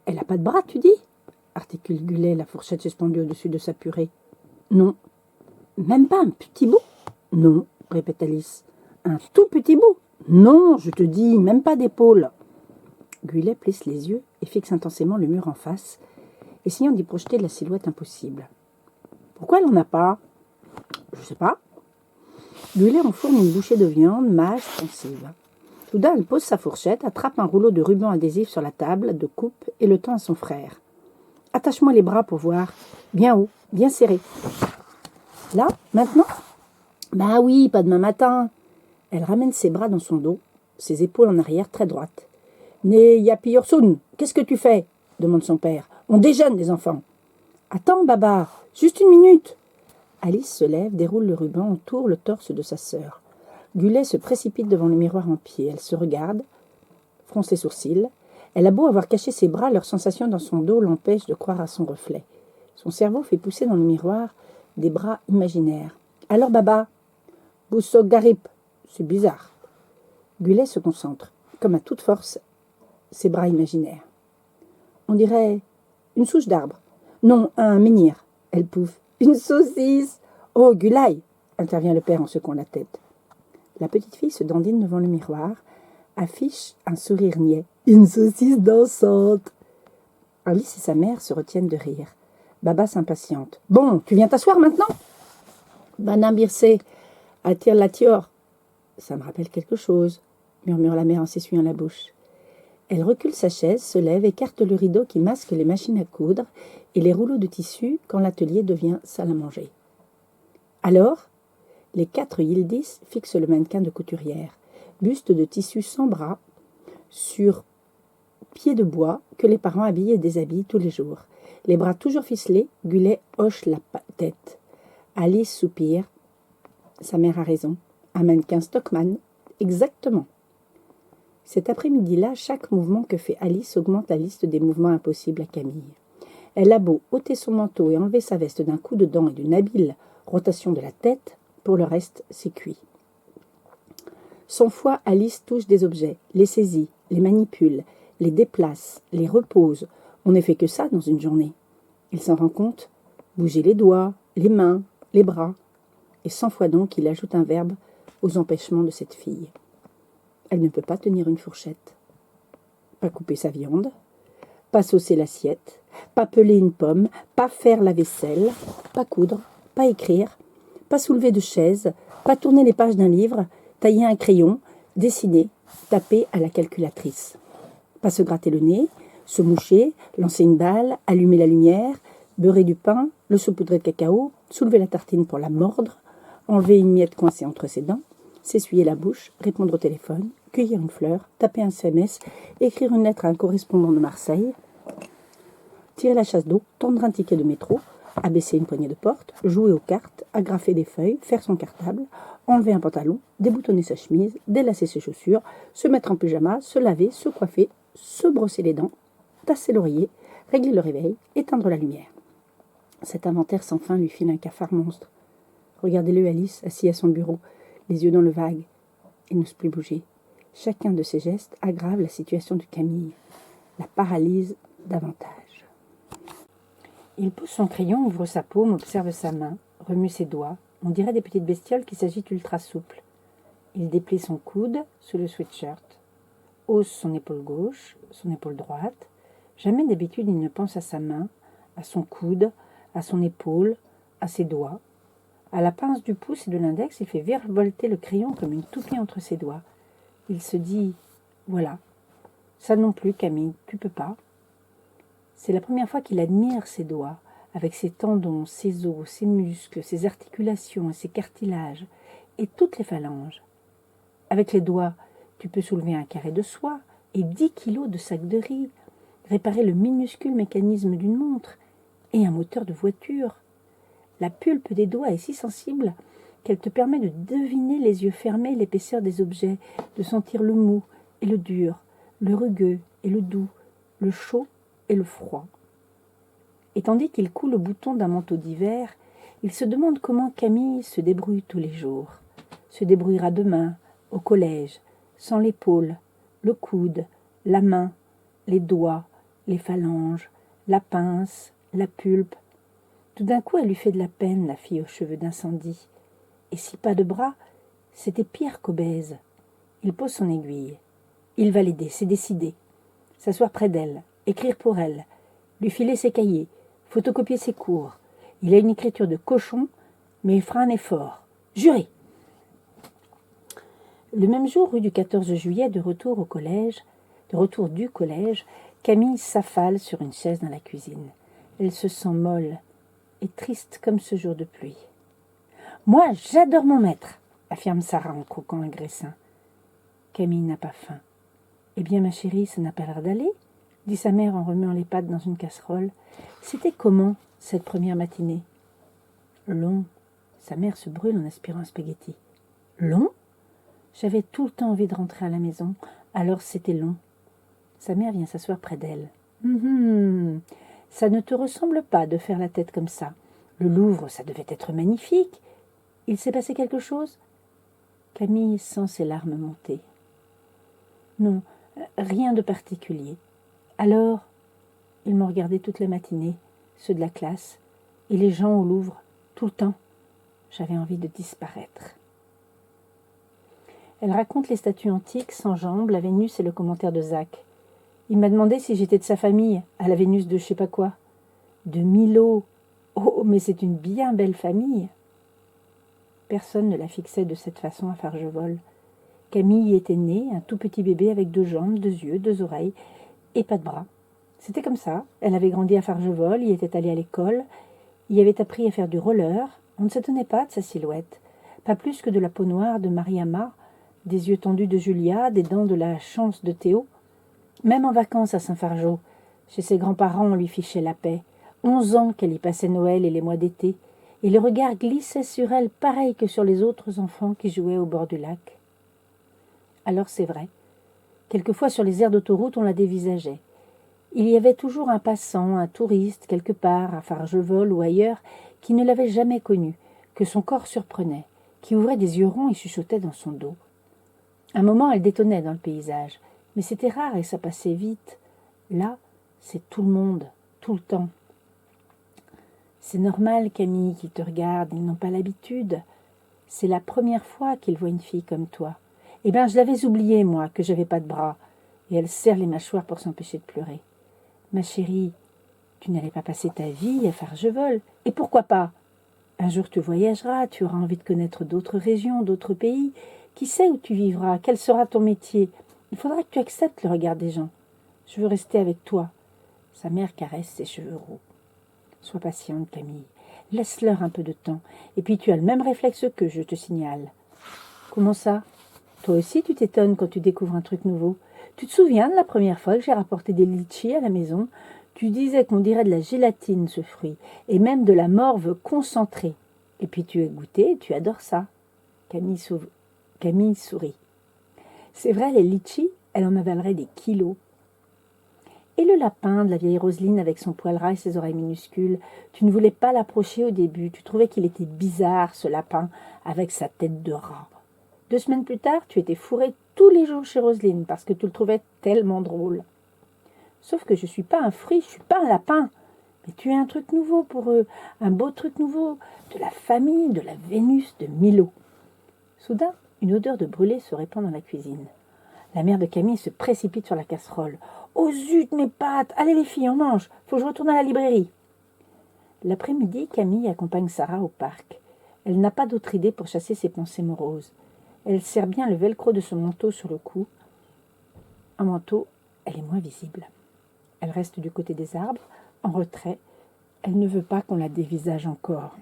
Elle n'a pas de bras, tu dis ?» articule Gullet, la fourchette suspendue au-dessus de sa purée. « Non. »« Même pas un petit bout ?»« Non, » répète Alice. « Un tout petit bout ?»« Non, je te dis, même pas d'épaule. » Gullet plisse les yeux et fixe intensément le mur en face, essayant d'y projeter la silhouette impossible. « Pourquoi elle n'en a pas ?»« Je sais pas. » Gullet enfourne une bouchée de viande, mâche, pensive. Soudain, elle pose sa fourchette, attrape un rouleau de ruban adhésif sur la table de coupe et le tend à son frère. « Attache-moi les bras pour voir. Bien haut, bien serré. »« Là, maintenant ?»« Ben oui, pas demain matin. » Elle ramène ses bras dans son dos, ses épaules en arrière très droites. « Né Yapi Ursoun, qu'est-ce que tu fais ?» demande son père. « On déjeune, les enfants. »« Attends, Baba, juste une minute. » Alice se lève, déroule le ruban, entoure le torse de sa sœur. Gullet se précipite devant le miroir en pied. Elle se regarde, fronce les sourcils. Elle a beau avoir caché ses bras, leur sensation dans son dos l'empêche de croire à son reflet. Son cerveau fait pousser dans le miroir des bras imaginaires. « Alors, Baba ?»« Boussok Garip. » C'est bizarre. Gullet se concentre, comme à toute force, ses bras imaginaires. On dirait une souche d'arbre. Non, un menhir. Elle pouffe. Une saucisse. Oh, Gulaï, intervient le père en secouant la tête. La petite fille se dandine devant le miroir, affiche un sourire niais. Une saucisse dansante. Alice et sa mère se retiennent de rire. Baba s'impatiente. Bon, tu viens t'asseoir maintenant? Bana Birse, attire la tior. Ça me rappelle quelque chose, murmure la mère en s'essuyant la bouche. Elle recule sa chaise, se lève, écarte le rideau qui masque les machines à coudre et les rouleaux de tissu quand l'atelier devient salle à manger. Alors, les 4 Yildiz fixent le mannequin de couturière, buste de tissu sans bras, sur pied de bois que les parents habillent et déshabillent tous les jours. Les bras toujours ficelés, Gullet hoche la tête. Alice soupire. Sa mère a raison. Un mannequin Stockmann, exactement. Cet après-midi-là, chaque mouvement que fait Alice augmente la liste des mouvements impossibles à Camille. Elle a beau ôter son manteau et enlever sa veste d'un coup de dent et d'une habile rotation de la tête, pour le reste, c'est cuit. 100 fois, Alice touche des objets, les saisit, les manipule, les déplace, les repose. On ne fait que ça dans une journée. Il s'en rend compte, bouger les doigts, les mains, les bras. Et 100 fois donc, il ajoute un verbe aux empêchements de cette fille. Elle ne peut pas tenir une fourchette, pas couper sa viande, pas saucer l'assiette, pas peler une pomme, pas faire la vaisselle, pas coudre, pas écrire, pas soulever de chaise, pas tourner les pages d'un livre, tailler un crayon, dessiner, taper à la calculatrice. Pas se gratter le nez, se moucher, lancer une balle, allumer la lumière, beurrer du pain, le saupoudrer de cacao, soulever la tartine pour la mordre, enlever une miette coincée entre ses dents, s'essuyer la bouche, répondre au téléphone, cueillir une fleur, taper un SMS, écrire une lettre à un correspondant de Marseille, tirer la chasse d'eau, tendre un ticket de métro, abaisser une poignée de porte, jouer aux cartes, agrafer des feuilles, faire son cartable, enlever un pantalon, déboutonner sa chemise, délacer ses chaussures, se mettre en pyjama, se laver, se coiffer, se brosser les dents, tasser l'oreiller, régler le réveil, éteindre la lumière. Cet inventaire sans fin lui file un cafard monstre. Regardez-le, Alice, assis à son bureau, les yeux dans le vague. Il n'ose plus bouger. Chacun de ses gestes aggrave la situation de Camille, la paralyse davantage. Il pousse son crayon, ouvre sa paume, observe sa main, remue ses doigts. On dirait des petites bestioles qui s'agitent ultra souples. Il déplie son coude sous le sweatshirt, hausse son épaule gauche, son épaule droite. Jamais d'habitude il ne pense à sa main, à son coude, à son épaule, à ses doigts. À la pince du pouce et de l'index, il fait virevolter le crayon comme une toupie entre ses doigts. Il se dit « Voilà, ça non plus, Camille, tu peux pas ». C'est la première fois qu'il admire ses doigts, avec ses tendons, ses os, ses muscles, ses articulations et ses cartilages, et toutes les phalanges. Avec les doigts, tu peux soulever un carré de soie et 10 kilos de sac de riz, réparer le minuscule mécanisme d'une montre et un moteur de voiture. La pulpe des doigts est si sensible qu'elle te permet de deviner les yeux fermés l'épaisseur des objets, de sentir le mou et le dur, le rugueux et le doux, le chaud et le froid. Et tandis qu'il coud le bouton d'un manteau d'hiver, il se demande comment Camille se débrouille tous les jours. Se débrouillera demain, au collège, sans l'épaule, le coude, la main, les doigts, les phalanges, la pince, la pulpe. Tout d'un coup, elle lui fait de la peine, la fille aux cheveux d'incendie. Et si pas de bras, c'était pire qu'obèse. Il pose son aiguille. Il va l'aider, c'est décidé. S'asseoir près d'elle, écrire pour elle, lui filer ses cahiers, photocopier ses cours. Il a une écriture de cochon, mais il fera un effort. Juré. Le même jour, rue du 14 juillet, de retour du collège, Camille s'affale sur une chaise dans la cuisine. Elle se sent molle et triste comme ce jour de pluie. « Moi, j'adore mon maître !» affirme Sarah en croquant un graissin. Camille n'a pas faim. « Eh bien, ma chérie, ça n'a pas l'air d'aller ?» dit sa mère en remuant les pâtes dans une casserole. « C'était comment, cette première matinée ?»« Long. » Sa mère se brûle en aspirant un spaghetti. « Long ?» J'avais tout le temps envie de rentrer à la maison, alors c'était long. Sa mère vient s'asseoir près d'elle. Ça ne te ressemble pas de faire la tête comme ça. Le Louvre, ça devait être magnifique. Il s'est passé quelque chose ? Camille sent ses larmes monter. Non, rien de particulier. Alors, ils m'ont regardé toute la matinée, ceux de la classe, et les gens au Louvre, tout le temps. J'avais envie de disparaître. Elle raconte les statues antiques, sans jambes, la Vénus et le commentaire de Zach. Il m'a demandé si j'étais de sa famille, à la Vénus de je sais pas quoi. De Milo. Oh, mais c'est une bien belle famille. Personne ne la fixait de cette façon à Fargevol. Camille y était née, un tout petit bébé avec 2 jambes, 2 yeux, 2 oreilles et pas de bras. C'était comme ça. Elle avait grandi à Fargevol, y était allée à l'école, y avait appris à faire du roller. On ne s'étonnait pas de sa silhouette. Pas plus que de la peau noire de Mariama, des yeux tendus de Julia, des dents de la chance de Théo. Même en vacances à Saint-Fargeau, chez ses grands-parents, on lui fichait la paix. 11 ans qu'elle y passait Noël et les mois d'été, et le regard glissait sur elle pareil que sur les autres enfants qui jouaient au bord du lac. Alors c'est vrai, quelquefois sur les aires d'autoroute on la dévisageait. Il y avait toujours un passant, un touriste, quelque part, à Fargevol ou ailleurs, qui ne l'avait jamais connue, que son corps surprenait, qui ouvrait des yeux ronds et chuchotait dans son dos. Un moment, elle détonnait dans le paysage, mais c'était rare et ça passait vite. Là, c'est tout le monde, tout le temps. C'est normal, Camille, qu'ils te regardent, ils n'ont pas l'habitude. C'est la première fois qu'ils voient une fille comme toi. Eh bien, je l'avais oublié, moi, que j'avais pas de bras. Et elle serre les mâchoires pour s'empêcher de pleurer. Ma chérie, tu n'allais pas passer ta vie à Fargevol. Et pourquoi pas ? Un jour tu voyageras, tu auras envie de connaître d'autres régions, d'autres pays. Qui sait où tu vivras ? Quel sera ton métier ? Il faudra que tu acceptes le regard des gens. Je veux rester avec toi. Sa mère caresse ses cheveux roux. Sois patiente, Camille. Laisse-leur un peu de temps. Et puis tu as le même réflexe qu'eux, je te signale. Comment ça ? Toi aussi tu t'étonnes quand tu découvres un truc nouveau. Tu te souviens de la première fois que j'ai rapporté des litchis à la maison ? Tu disais qu'on dirait de la gélatine, ce fruit, et même de la morve concentrée. Et puis tu as goûté et tu adores ça. Camille sourit. C'est vrai, les litchis, elle en avalerait des kilos. Et le lapin de la vieille Roselyne avec son poil ras et ses oreilles minuscules, tu ne voulais pas l'approcher au début, tu trouvais qu'il était bizarre, ce lapin, avec sa tête de rat. 2 semaines plus tard, tu étais fourré tous les jours chez Roselyne parce que tu le trouvais tellement drôle. Sauf que je suis pas un fruit, je suis pas un lapin. Mais tu es un truc nouveau pour eux, un beau truc nouveau, de la famille, de la Vénus, de Milo. Soudain, une odeur de brûlé se répand dans la cuisine. La mère de Camille se précipite sur la casserole. « Oh zut, mes pâtes! Allez les filles, on mange! Faut que je retourne à la librairie !» L'après-midi, Camille accompagne Sarah au parc. Elle n'a pas d'autre idée pour chasser ses pensées moroses. Elle serre bien le velcro de son manteau sur le cou. Un manteau, elle est moins visible. Elle reste du côté des arbres, en retrait. Elle ne veut pas qu'on la dévisage encore.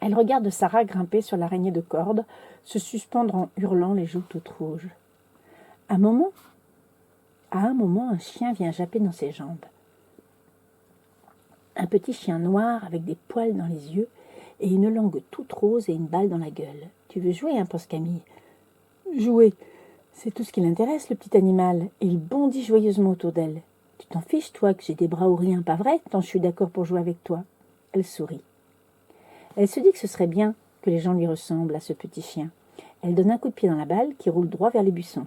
Elle regarde Sarah grimper sur l'araignée de corde, se suspendre en hurlant les joues toutes rouges. À un moment, un chien vient japper dans ses jambes. Un petit chien noir avec des poils dans les yeux et une langue toute rose et une balle dans la gueule. « Tu veux jouer, hein, pense Camille ?»« Jouer, c'est tout ce qui l'intéresse, le petit animal. » Et il bondit joyeusement autour d'elle. « Tu t'en fiches, toi, que j'ai des bras ou rien, pas vrai, tant je suis d'accord pour jouer avec toi ?» Elle sourit. Elle se dit que ce serait bien que les gens lui ressemblent à ce petit chien. Elle donne un coup de pied dans la balle qui roule droit vers les buissons.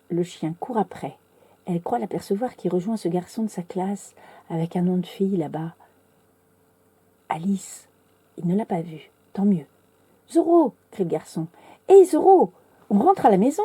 Le chien court après. Elle croit l'apercevoir qui rejoint ce garçon de sa classe avec un nom de fille là-bas. Alice. Il ne l'a pas vue. Tant mieux. Zorro, crie le garçon. Hé, Zorro, on rentre à la maison.